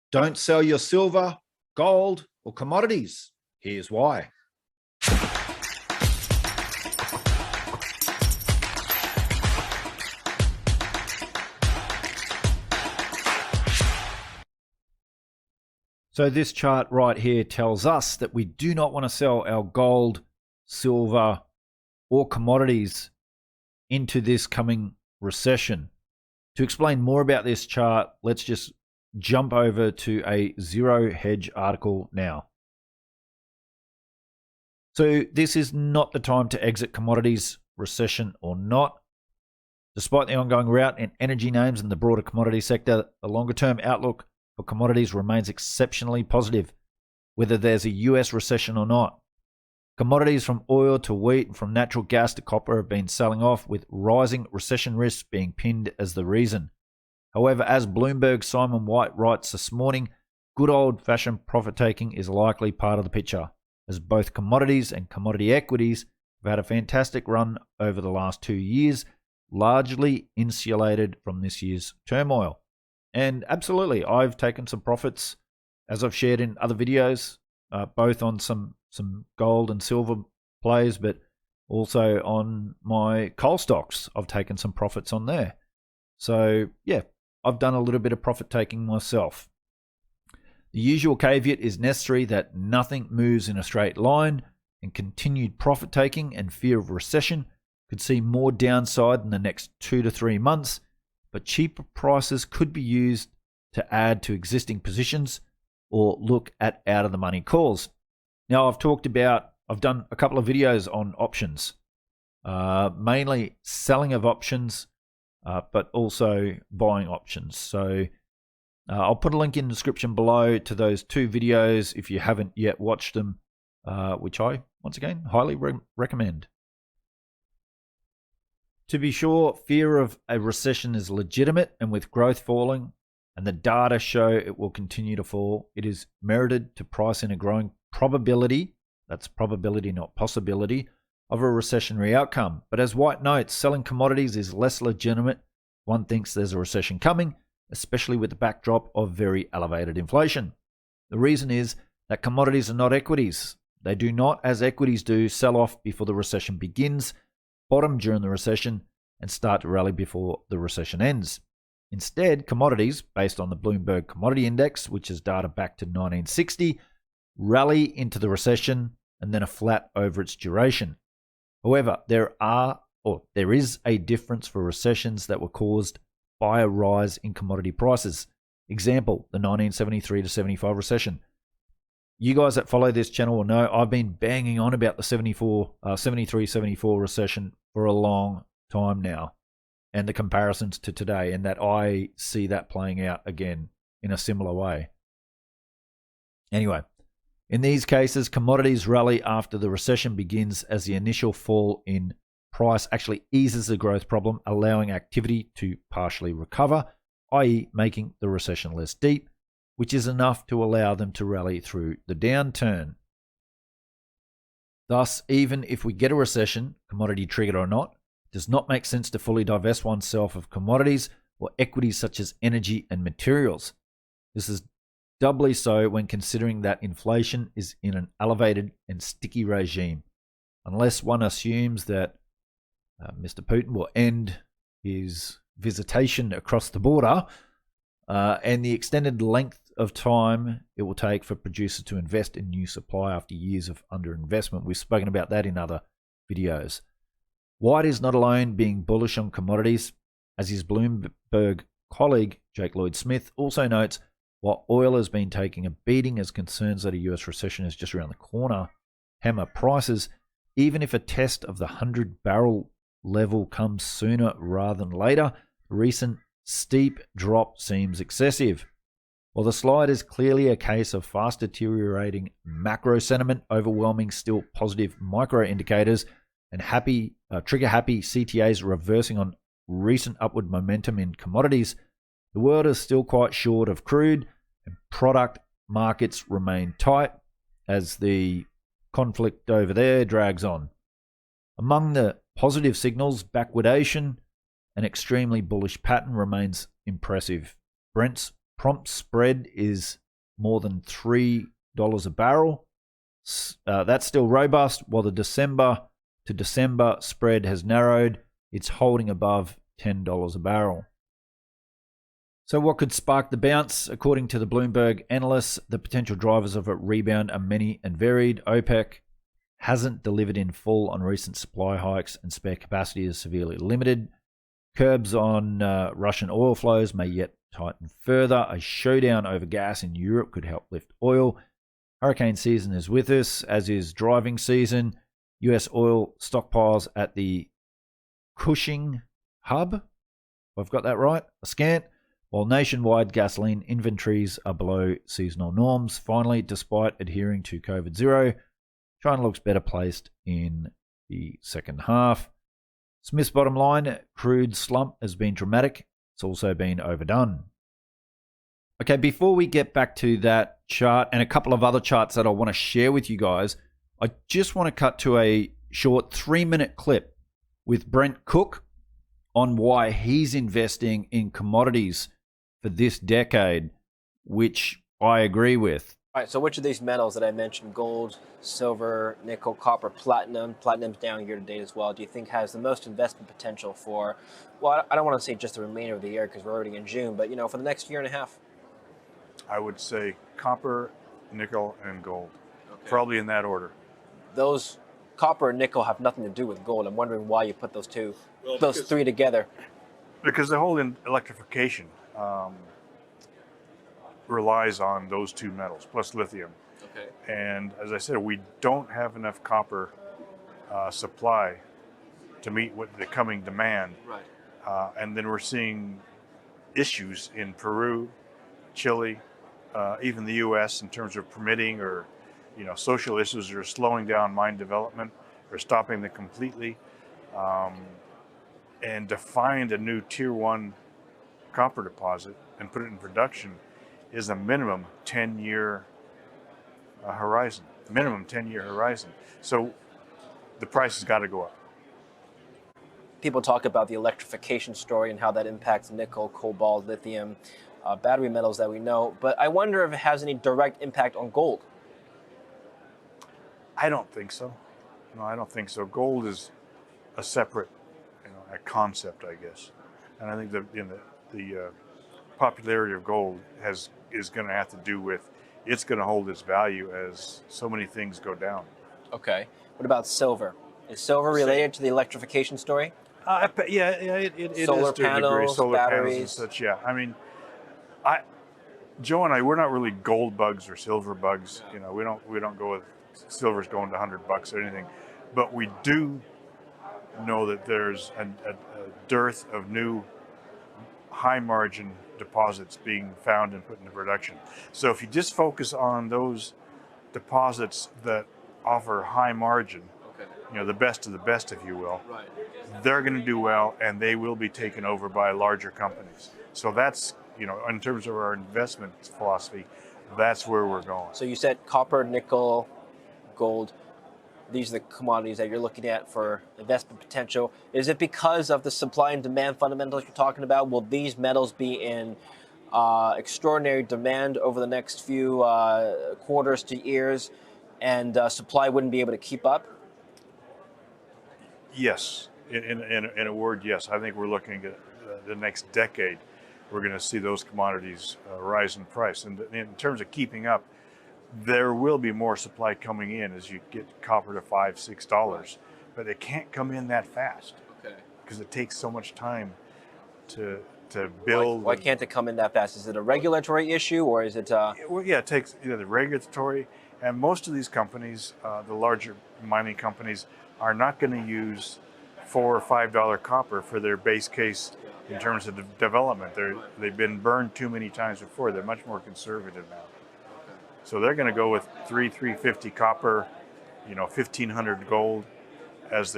Don't sell your silver, gold, or commodities. Here's why. So this chart right here tells us that we do not want to sell our gold, silver, or commodities into this coming recession. To explain more about this chart, let's just jump over to a Zero Hedge article now. So this is not the time to exit commodities, recession or not. Despite the ongoing rout in energy names and the broader commodity sector, the longer-term outlook for commodities remains exceptionally positive, whether there's a US recession or not. Commodities from oil to wheat and from natural gas to copper have been selling off, with rising recession risks being pinned as the reason. However, as Bloomberg's Simon White writes this morning, good old-fashioned profit-taking is likely part of the picture, as both commodities and commodity equities have had a fantastic run over the last 2 years, largely insulated from this year's turmoil. And absolutely, I've taken some profits, as I've shared in other videos, both on some gold and silver plays, but also on my coal stocks. I've taken some profits on there. So yeah, I've done a little bit of profit taking myself. The usual caveat is necessary that nothing moves in a straight line, and continued profit taking and fear of recession could see more downside in the next 2 to 3 months, but cheaper prices could be used to add to existing positions or look at out of the money calls. Now, I've done a couple of videos on options, mainly selling of options, but also buying options. So I'll put a link in the description below to those 2 videos if you haven't yet watched them, which I, once again, highly recommend. To be sure, fear of a recession is legitimate, and with growth falling and the data show it will continue to fall, it is merited to price in a growing probability, that's probability not possibility, of a recessionary outcome. But as White notes, selling commodities is less legitimate. One thinks there's a recession coming, especially with the backdrop of very elevated inflation. The reason is that commodities are not equities. They do not, as equities do, sell off before the recession begins, bottom during the recession, and start to rally before the recession ends. Instead, commodities, based on the Bloomberg Commodity Index, which is data back to 1960, rally into the recession and then are flat over its duration. However, there is a difference for recessions that were caused by a rise in commodity prices. Example, the 1973 to 75 recession. You guys that follow this channel will know I've been banging on about the 73-74 recession for a long time now, and the comparisons to today, and that I see that playing out again in a similar way. Anyway, in these cases, commodities rally after the recession begins, as the initial fall in price actually eases the growth problem, allowing activity to partially recover, i.e. making the recession less deep, which is enough to allow them to rally through the downturn. Thus, even if we get a recession, commodity triggered or not, it does not make sense to fully divest oneself of commodities or equities such as energy and materials. This is doubly so when considering that inflation is in an elevated and sticky regime, unless one assumes that Mr. Putin will end his visitation across the border and the extended length of time it will take for producers to invest in new supply after years of underinvestment. We've spoken about that in other videos. White is not alone being bullish on commodities, as his Bloomberg colleague Jake Lloyd-Smith also notes. While oil has been taking a beating as concerns that a US recession is just around the corner hammer prices, even if a test of the 100-barrel level comes sooner rather than later, the recent steep drop seems excessive. While the slide is clearly a case of fast deteriorating macro sentiment, overwhelming still positive micro indicators, and trigger-happy CTAs reversing on recent upward momentum in commodities, the world is still quite short of crude, and product markets remain tight as the conflict over there drags on. Among the positive signals, backwardation, an extremely bullish pattern remains impressive. Brent's prompt spread is more than $3 a barrel. That's still robust, while the December to December spread has narrowed. It's holding above $10 a barrel. So what could spark the bounce? According to the Bloomberg analysts, the potential drivers of a rebound are many and varied. OPEC hasn't delivered in full on recent supply hikes, and spare capacity is severely limited. Curbs on Russian oil flows may yet tighten further. A showdown over gas in Europe could help lift oil. Hurricane season is with us, as is driving season. US oil stockpiles at the Cushing hub, if I've got that right, are scant, while nationwide gasoline inventories are below seasonal norms. Finally, despite adhering to COVID zero, China looks better placed in the second half. Smith's bottom line, crude slump has been dramatic. It's also been overdone. Okay, before we get back to that chart and a couple of other charts that I want to share with you guys, I just want to cut to a short 3-minute clip with Brent Cook on why he's investing in commodities for this decade, which I agree with. All right, so which of these metals that I mentioned, gold, silver, nickel, copper, platinum's down year to date as well, do you think has the most investment potential for, well, I don't want to say just the remainder of the year because we're already in June, but for the next year and a half? I would say copper, nickel, and gold. Okay. Probably in that order. Those copper and nickel have nothing to do with gold. I'm wondering why you put those three together. Because the whole electrification relies on those two metals, plus lithium. Okay. And as I said, we don't have enough copper supply to meet what the coming demand. Right. And then we're seeing issues in Peru, Chile, even the U.S. in terms of permitting or social issues are slowing down mine development or stopping them completely. And to find a new tier 1 copper deposit and put it in production is a minimum 10-year horizon. Minimum 10-year horizon. So the price has got to go up. People talk about the electrification story and how that impacts nickel, cobalt, lithium, battery metals that we know. But I wonder if it has any direct impact on gold. I don't think so. No, I don't think so. Gold is a separate, a concept, I guess. And I think the popularity of gold is going to have to do with it's going to hold its value as so many things go down. Okay. What about silver? Is silver related to the electrification story? Yeah, it is solar to a degree. Solar batteries, panels and such. Yeah, I mean, Joe and I, we're not really gold bugs or silver bugs. We don't go with silver's going to $100 or anything, but we do know that there's a dearth of new high margin deposits being found and put into production. So if you just focus on those deposits that offer high margin, okay, the best of the best, if you will, right, they're going to do well, and they will be taken over by larger companies. So that's, in terms of our investment philosophy, that's where we're going. So you said copper, nickel, gold. These are the commodities that you're looking at for investment potential. Is it because of the supply and demand fundamentals you're talking about? Will these metals be in extraordinary demand over the next few quarters to years, and supply wouldn't be able to keep up? Yes. In a word, yes. I think we're looking at the next decade. We're going to see those commodities rise in price. And in terms of keeping up, there will be more supply coming in as you get copper to $5, $6, but it can't come in that fast. Okay. Because it takes so much time to build. Why can't it come in that fast? Is it a regulatory issue, or is it? Well, yeah, it takes the regulatory, and most of these companies, the larger mining companies, are not going to use $4 or $5 copper for their base case in terms of development. They've been burned too many times before. They're much more conservative now. So they're going to go with $3.50 copper, 1,500 gold as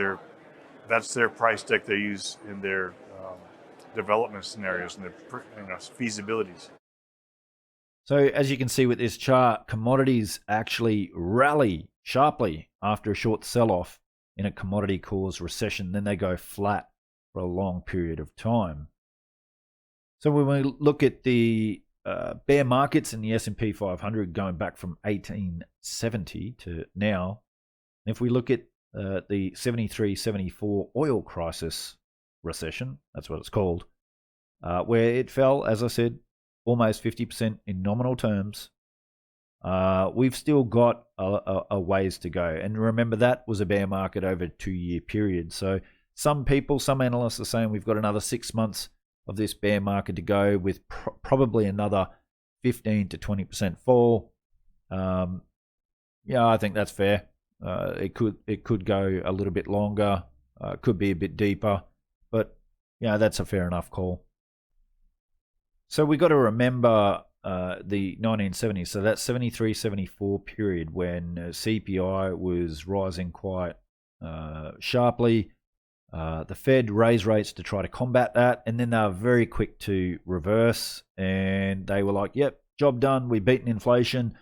that's their price deck they use in their development scenarios and their feasibilities. So as you can see with this chart, commodities actually rally sharply after a short sell-off in a commodity-caused recession. Then they go flat for a long period of time. So when we look at the bear markets in the S&P 500 going back from 1870 to now. If we look at the 73-74 oil crisis recession, that's what it's called, where it fell, as I said, almost 50% in nominal terms. We've still got a ways to go. And remember, that was a bear market over a 2-year period. So some analysts are saying we've got another 6 months of this bear market to go, with probably another 15 to 20% fall. I think that's fair. It could go a little bit longer, could be a bit deeper, but that's a fair enough call. So we got to remember the 1970s. So that 73-74 period when CPI was rising quite sharply. The Fed raised rates to try to combat that, and then they were very quick to reverse, and they were like, yep, job done, we've beaten inflation.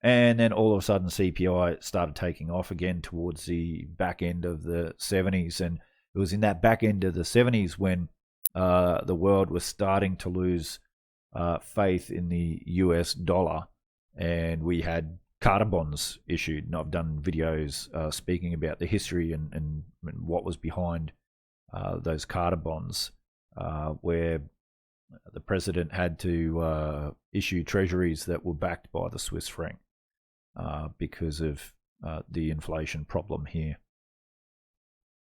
And then all of a sudden CPI started taking off again towards the back end of the 70s. And it was in that back end of the 70s when the world was starting to lose faith in the US dollar, and we had Carter bonds issued. And I've done videos speaking about the history and what was behind those Carter bonds, where the president had to issue treasuries that were backed by the Swiss franc because of the inflation problem here.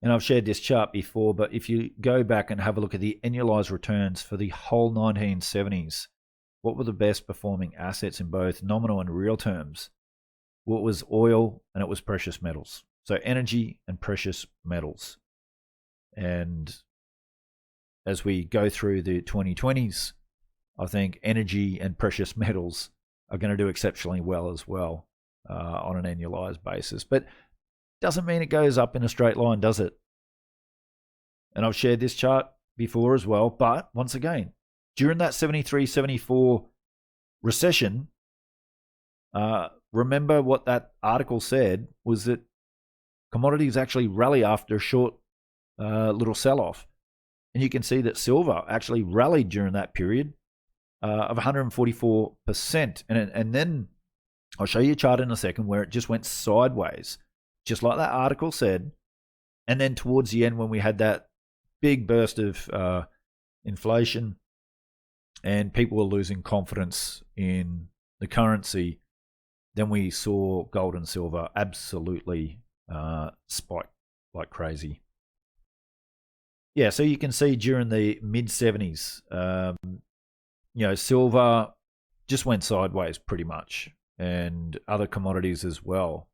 And I've shared this chart before, but if you go back and have a look at the annualized returns for the whole 1970s, what were the best performing assets in both nominal and real terms? Well, it was oil and it was precious metals. So energy and precious metals. And as we go through the 2020s, I think energy and precious metals are going to do exceptionally well as well on an annualized basis. But doesn't mean it goes up in a straight line, does it? And I've shared this chart before as well. But once again, during that 73-74 recession, remember what that article said was that commodities actually rally after a short little sell-off. And you can see that silver actually rallied during that period of 144%. And then I'll show you a chart in a second where it just went sideways, just like that article said. And then towards the end, when we had that big burst of inflation and people were losing confidence in the currency, then we saw gold and silver absolutely spike like crazy. Yeah, so you can see during the mid-70s, silver just went sideways pretty much, and other commodities as well.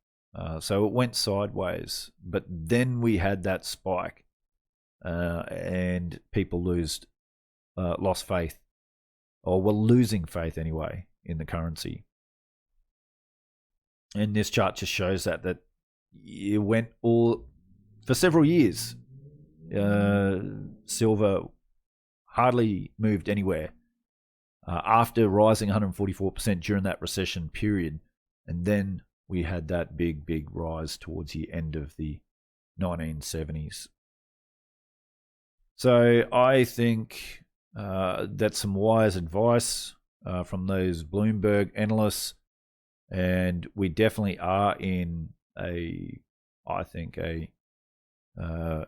So it went sideways, but then we had that spike, and people lost faith, or were losing faith anyway, in the currency. And this chart just shows that it went all for several years. Silver hardly moved anywhere after rising 144% during that recession period, and then we had that big rise towards the end of the 1970s. So I think that's some wise advice from those Bloomberg analysts, and we definitely are in a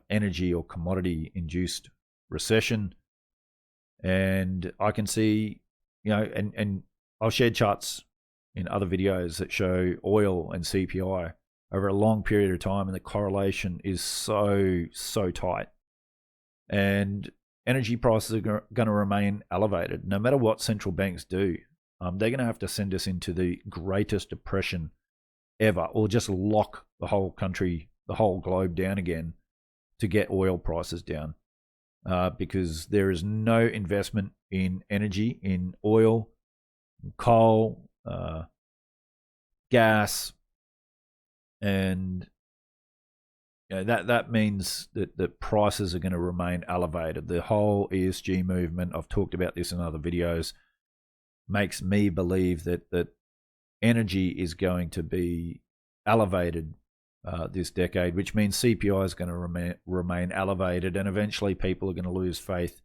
energy or commodity induced recession. And I can see, and I'll share charts in other videos that show oil and CPI over a long period of time, and the correlation is so tight. And energy prices are going to remain elevated no matter what central banks do. They're going to have to send us into the greatest depression ever, or just lock the whole country, the whole globe down again to get oil prices down, because there is no investment in energy, in oil, coal, gas, and that means that prices are going to remain elevated. The whole ESG movement, I've talked about this in other videos, makes me believe that energy is going to be elevated this decade, which means CPI is going to remain elevated, and eventually people are going to lose faith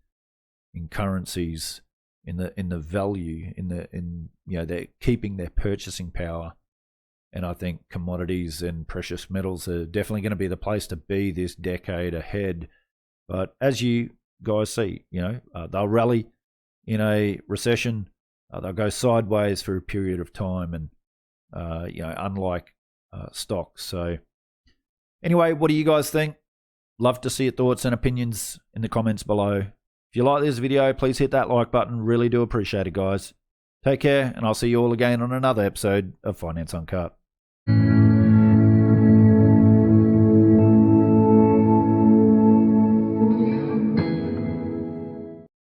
in currencies in the value, in they're keeping their purchasing power. And I think commodities and precious metals are definitely going to be the place to be this decade ahead. But as you guys see, they'll rally in a recession. They'll go sideways for a period of time, and unlike stocks. So anyway, what do you guys think? Love to see your thoughts and opinions in the comments below. If you like this video, please hit that like button. Really do appreciate it, guys. Take care, and I'll see you all again on another episode of Finance Uncut.